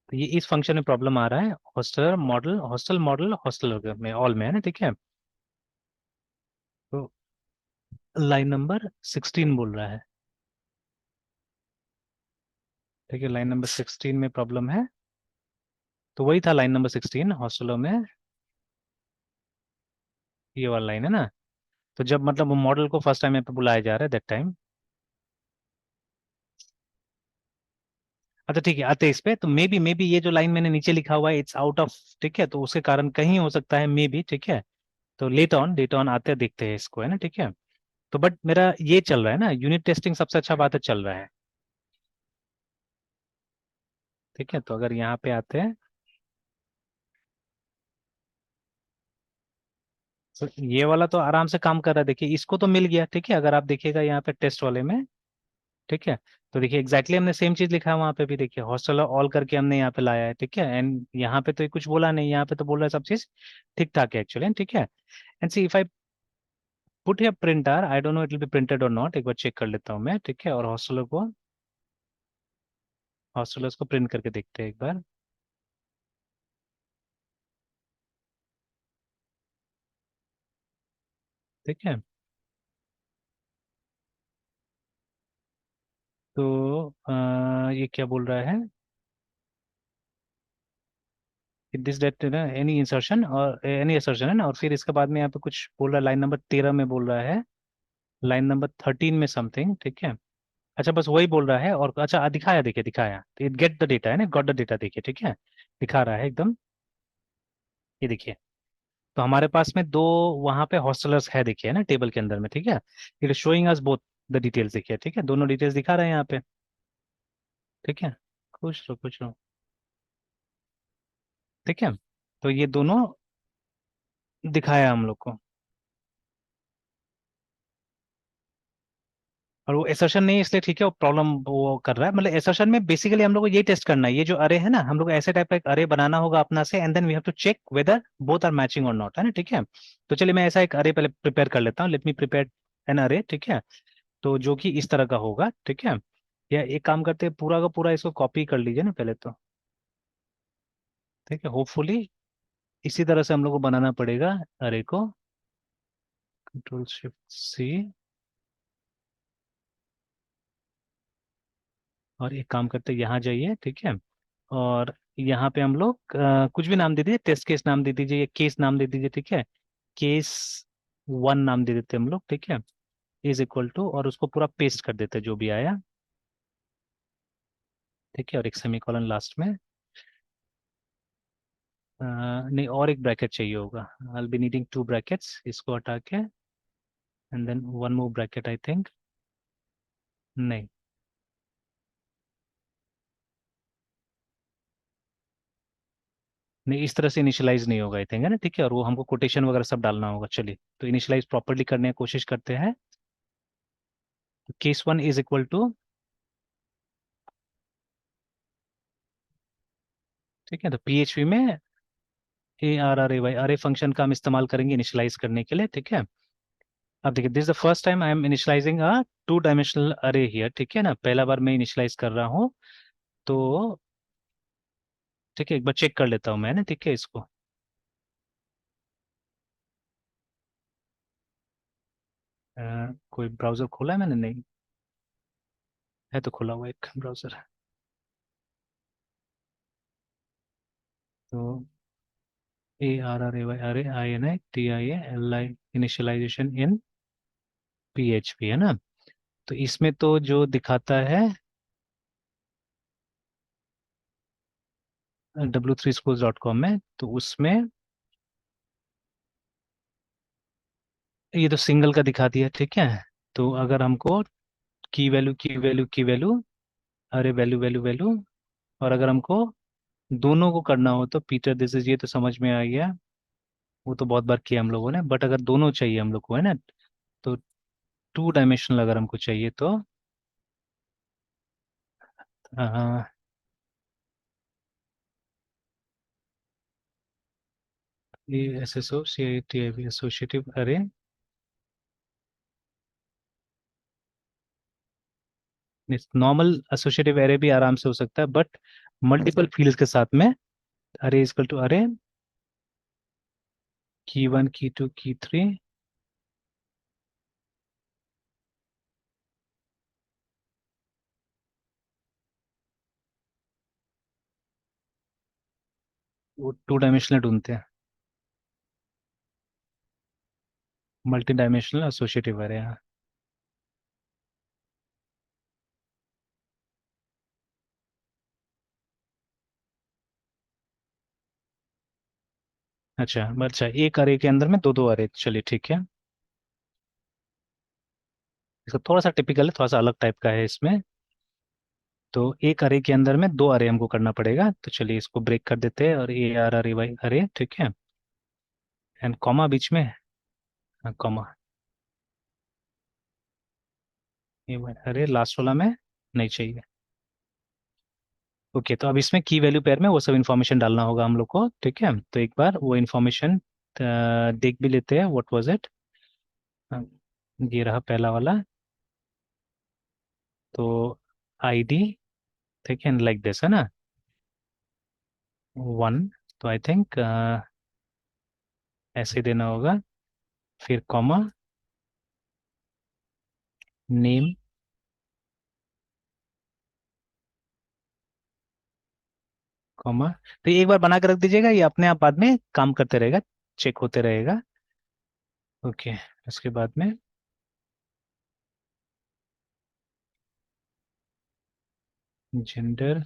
तो ये इस फंक्शन में प्रॉब्लम आ रहा है, हॉस्टल मॉडल हॉस्टल में ऑल में है ना, ठीक है। तो लाइन नंबर 16 बोल रहा है, ठीक है, लाइन नंबर 16 में प्रॉब्लम है। तो वही था लाइन नंबर 16 हॉस्टलों में, ये वाला लाइन है ना। तो जब मतलब वो मॉडल को फर्स्ट टाइम यहाँ पे बुलाया जा रहा है दैट टाइम। अच्छा ठीक है, आते हैं इस पे, तो मे बी ये जो लाइन मैंने नीचे लिखा हुआ है इट्स आउट ऑफ, ठीक है, तो उसके कारण कहीं हो सकता है मे बी, ठीक है। तो लेट ऑन आते हैं, देखते हैं इसको, है ना, ठीक है। तो बट मेरा ये चल रहा है ना, यूनिट टेस्टिंग सबसे अच्छा बात है, चल रहा है, ठीक है। तो अगर यहाँ पे आते हैं तो ये वाला तो आराम से काम कर रहा है, देखिए इसको तो मिल गया, ठीक है, अगर आप देखिएगा यहाँ पे टेस्ट वाले में, ठीक है। तो देखिए एग्जैक्टली हमने सेम चीज लिखा है वहाँ पे भी, देखिए हॉस्टल ऑल करके हमने यहाँ पे लाया है, ठीक है। एंड यहाँ पे तो ये कुछ बोला नहीं, यहाँ पे तो बोल रहा है सब चीज ठीक ठाक है एक्चुअली, ठीक है। And see if I put here printer, I don't no it will be printed और नॉट, एक बार चेक कर लेता हूँ मैं, ठीक है। और हॉस्टलर्स को प्रिंट करके देखते हैं एक बार, ठीक है। तो ये क्या बोल रहा है, दिस डेट ना एनी इंसर्शन और एनी असर्शन है ना, और फिर इसके बाद में यहाँ पे कुछ बोल रहा है, लाइन नंबर 13 में बोल रहा है, लाइन नंबर 13 में समथिंग, ठीक है। अच्छा बस वही बोल रहा है, और अच्छा दिखाया, देखिए दिखाया, तो इट गेट द डेटा है ना, गॉट द डेटा, देखिए, ठीक है, दिखा रहा है एकदम, ये देखिए। तो हमारे पास में दो वहां पे हॉस्टलर्स है, देखिए ना टेबल के अंदर में, ठीक है। It is showing us both the details, देखिए, ठीक है, दोनों डिटेल्स दिखा रहे हैं यहाँ पे, ठीक है। कुछ लो, ठीक है। तो ये दोनों दिखाया हम लोग को। और वो एसर्शन नहीं है इसलिए, ठीक है, वो प्रॉब्लम वो कर रहा है, मतलब एसर्शन में बेसिकली हम लोग को ये टेस्ट करना है, ये जो अरे है ना, हम लोग को ऐसे टाइप का एक अरे बनाना होगा अपना से, and then we have to check whether both are matching और नॉट, है ना, ठीक है। तो चलिए मैं ऐसा एक अरे पहले प्रिपेयर कर लेता हूँ, लेट मी प्रिपेयर एन अरे, ठीक है। तो जो कि इस तरह का होगा, ठीक है। या एक काम करते हैं, पूरा का पूरा इसको कॉपी कर लीजिए ना पहले तो, ठीक है, होपफुली इसी तरह से हम लोग को बनाना पड़ेगा अरे को। Ctrl+Shift+C। और एक काम करते हैं, यहाँ जाइए, ठीक है। और यहाँ पे हम लोग कुछ भी नाम दे दीजिए, टेस्ट केस नाम दे दीजिए या केस नाम दे दीजिए, ठीक है। केस 1 नाम दे देते हैं हम लोग, ठीक है। इज इक्वल टू, और उसको पूरा पेस्ट कर देते हैं जो भी आया, ठीक है, और एक सेमीकोलन लास्ट में। नहीं, और एक ब्रैकेट चाहिए होगा, आई बी नीडिंग 2 ब्रैकेट्स, इसको हटा के, and then 1 more bracket I think, नहीं, नहीं इस तरह से इनिशियलाइज नहीं होगा आई थिंक, है ना, ठीक है। और वो हमको कोटेशन वगैरह सब डालना होगा, चलिए तो इनिशियलाइज प्रॉपरली करने की कोशिश करते हैं। केस 1 इज इक्वल टू, ठीक है, तो PHP में ARRAY अरे फंक्शन का हम इस्तेमाल करेंगे इनिशियलाइज करने के लिए, ठीक है। अब देखिए, this is the first time I am initialising a 2 dimensional अरे हियर, ठीक है ना, पहला बार मैं इनिशियलाइज कर रहा हूँ। तो ठीक है, एक बार चेक कर लेता हूँ मैं ना, ठीक है, इसको। कोई ब्राउजर खोला है मैंने? नहीं है, तो खुला हुआ एक ब्राउजर। तो ARRAYRAINITIALI इनिशियलाइजेशन इन PHP है ना। तो इसमें तो जो दिखाता है w3schools.com में, तो उसमें ये तो सिंगल का दिखा दिया, ठीक है। तो अगर हमको की वैल्यू अरे वैल्यू वैल्यू वैल्यू, और अगर हमको दोनों को करना हो तो पीटर दिस इज, ये तो समझ में आ गया, वो तो बहुत बार किया हम लोगों ने। बट अगर दोनों चाहिए हम लोग को, है ना, तो 2 डायमेंशनल अगर हमको चाहिए तो आ, ये SSOCATIV एसोसिएटिव अरे। नॉर्मल एसोसिएटिव अरे भी आराम से हो सकता है, बट मल्टीपल फील्ड्स के साथ में अरे इक्वल टू अरे की 1 की 2 की 3। वो 2 डायमेंशनल ढूंढते हैं, मल्टी डायमेंशनल एसोसिएटिव अरे। हाँ। अच्छा, एक अरे के अंदर में दो दो अरे, चलिए ठीक है। इसका थोड़ा सा टिपिकल है, थोड़ा सा अलग टाइप का है इसमें। तो एक अरे के अंदर में दो अरे हमको करना पड़ेगा, तो चलिए इसको ब्रेक कर देते हैं, और ARRAY अरे, ठीक है। एंड कॉमा बीच में, हाँ कॉमा, ये अरे लास्ट वाला में नहीं चाहिए। ओके, तो अब इसमें की वैल्यू पेयर में वो सब इन्फॉर्मेशन डालना होगा हम लोग को, ठीक है। तो एक बार वो इन्फॉर्मेशन देख भी लेते हैं, व्हाट वाज इट। ये रहा पहला वाला। तो ID, ठीक है, लाइक दिस है ना, 1। तो आई थिंक ऐसे देना होगा, फिर कॉमा, नेम, कॉमा। तो ये एक बार बना के रख दीजिएगा, ये अपने आप बाद में काम करते रहेगा, चेक होते रहेगा। ओके, उसके बाद में gender,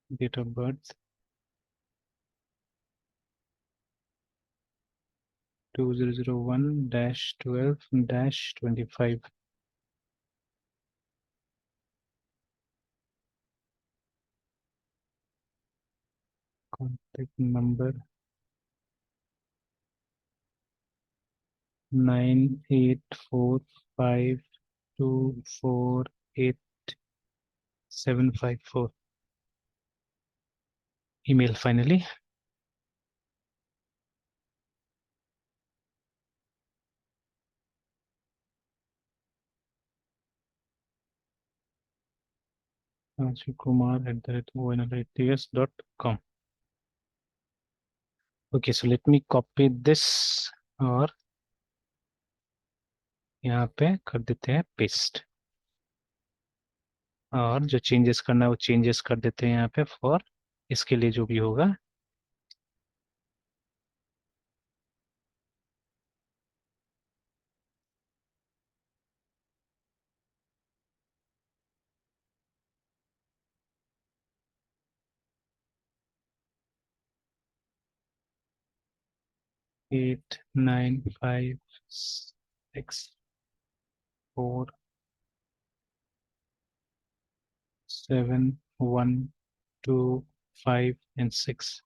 date of birth 2001-12-25, contact number 9845248754, email finally. kumar@onls.com। Okay, so let me copy this, और यहाँ पे कर देते हैं पेस्ट, और जो चेंजेस करना है वो चेंजेस कर देते हैं यहाँ पे फॉर इसके लिए जो भी होगा। 89564712 5 and 6।